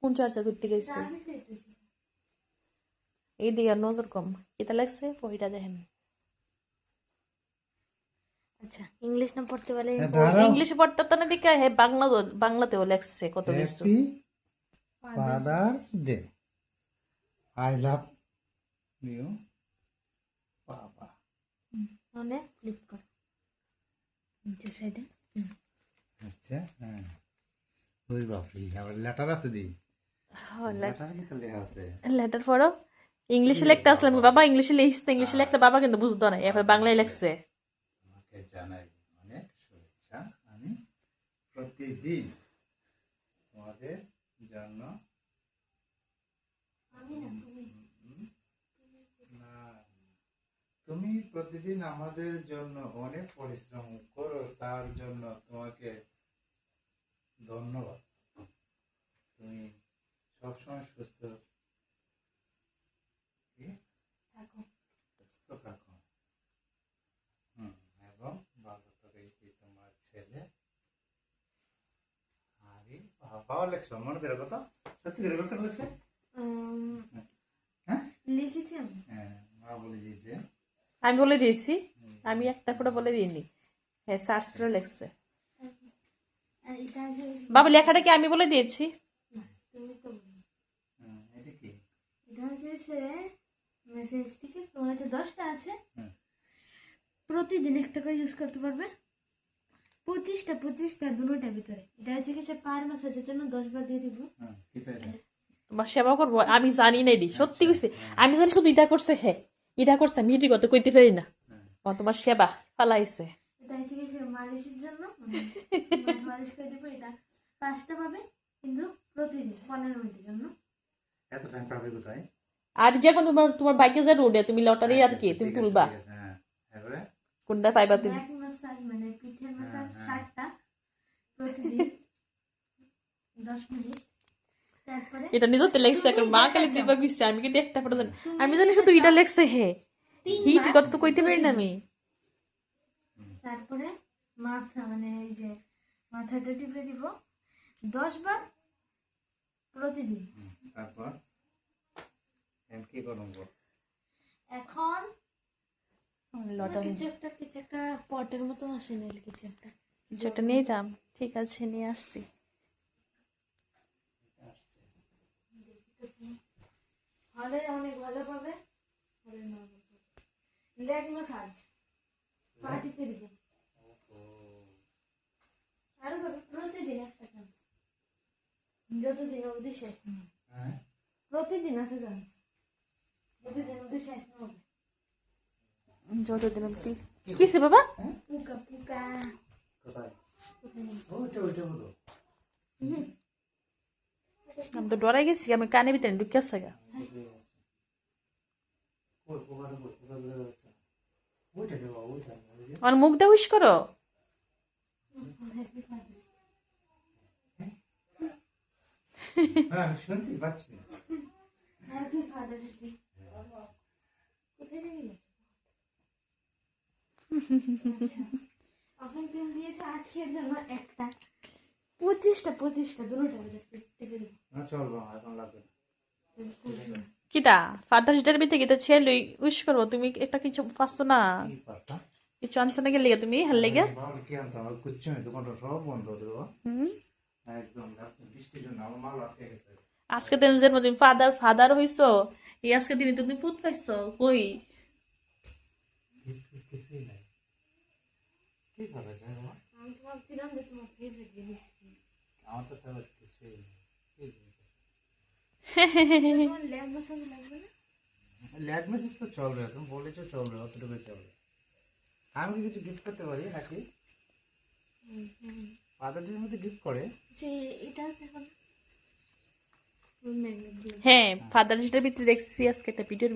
কোন চর্চা করতে গেছে এই দিকে নজর কম এটা লাগছে বইটা দেখেন আচ্ছা ইংলিশ না পড়তে পারলে ইংলিশে পড়তে তো না দিকে হে বাংলাতেও লেখছে কত কিছু happy father's day I love you বাবা মানে ক্লিক কর নিচে সাইডে আচ্ছা হ্যাঁ ওই বাপরে আবার লেটার আছে দি লেটার লেখা আছে লেটার পড়ো ইংলিশে লেখতে আসলাম বাবা ইংলিশে লিখছে ইংলিশে লেখলে বাবা কিন্তু বুঝতো না এরপর বাংলায় লেখছে আমাকে জানাই অনেক শুভেচ্ছা আমি প্রতিদিন তোমাদের জন্য না তুমি প্রতিদিন আমাদের জন্য অনেক পরিশ্রম করো তার জন্য তোমাকে ধন্যবাদ তুমি সবসময় সুস্থ থাকো এবং ভালো করে তোমার ছেলে আরে বাবা লেখছো মনে করে কথা সত্যি করে কথা লেখছে হ্যাঁ লিখেছি আমি হ্যাঁ মা বলে দিয়েছে আমি বলে দিয়েছি আমি একটা ফটো বলে দিইনি হ্যাঁ সার্চ করে লেখছে বাবা লেখাটা কি আমি বলে দিয়েছি তুমি তো এটা কি এটা হচ্ছে সে মেসেজটিকে তোমার হচ্ছে 10টা আছে হুম। প্রতিদিন একটা করে ইউজ করতে পারবে 25টা দুটোটার ভিতরে এটা হচ্ছে কি সে পার মাসের জন্য 10 বার দিয়ে দিব কি তাই তোমার সেবা করবো আমি জানি না এডি সত্যি কইছি আমি জানি শুধু এটা করছে হ্যাঁ এটা করছে আমি এটি কথা কইতে পারি না ও তোমার সেবা পালাইছে এটা হচ্ছে কি সে মালিশের জন্য মালিশ করে দিব এটা 5টা পাবে কিন্তু প্রতিদিন 15 মিনিটের জন্য এত টাইম পাবে কোথায় আর যখন তোমার বাইকে যা রোডে তুমি লটারি আর কি তুমি তুলবা হ্যাঁ এবারে কোনটা পাইবা তুমি ব্যাক মাসাজ মানে পিঠের মাসাজ 60টা প্রতিদিন 10 মিনিট তারপরে এটা নিজতে লেখছে এখন মা কালি দিবা কইছে আমি কিন্তু একটা ফটো জানি আমি জানি শুধু এটা লেখছে হে হিট কথা তো কইতে পারি না আমি তারপরে মাথা মানে এই যে মাথাটা টিপে দিব 10 বার প্রতিদিন তারপর এম কি করব এখন লটারি কিছু একটা পটের মতো আসে না কিছু একটা যেটা নিয়ে দাম ঠিক আছে নিয়ে আসছি হলে অনেক ভালো পাবে হলে না লেগ মাসাজ পার্টিতে দিব আরো পাবে প্রতিদিন একটা চান্স যতদিন অবধি শেষ না হবে হ্যাঁ প্রতিদিন আছে চান্স যতদিন অবধি শেষ না হবে যতদিন অব্দি কিসে বাবা পুকা পুকা কোথায় ওইটা বলো আমি তো ডরাই গেছি আমি কানে ভিতরে ঢুকে আসছে গা ওই পোকাটা ওইটা দেবো ওইটা আমার মুখ দিয়ে উইশ করো হ্যাঁ শুনতে পাচ্ছি হ্যাপি ফাদার্স ডে কোথায় গেলে এখন তুমি দিয়েছো আজকের জন্য একটা 25টা দুটোটা টিপে দিব না চলবো এখন লাগবে কিতা ফাদার্স ডের ভিতরে কিতা ছেলে উইশ করবো তুমি একটা কিছু পাচ্ছ না কি পারতা কিছু আনছো না গেলে তুমি হার লেগে ভালো কি আনতে হবে কুচ্ছু নেই দোকানটা সব বন্ধ দেবো একদম বৃষ্টির জন্য আমার মাল আটকে গেছে আজকে দিন জন্মদিন ফাদার হইছো এই আজকে দিনে তুমি পুত পাইছো কই কিছুই নাই কি খাবে বাবা আমি তো ভাবছিলাম যে তোমার ফেভারিট জিনিস আমার তো ফেভারিট কিছুই নেই কি জিনিস তোমার ল্যাব মাসাজ লাগবে না ল্যাগ মেসেজ তো চলবে তুমি বলেছো চলবে অতটুকু চলবে আমি কি কিছু গিফট করতে পারি নাকি ফাদারদের মধ্যে গিফট করে যে এটা দেখো না হ্যাঁ ফাদার্স ডের ভিতরে দেখছি আজকে একটা ভিডিওর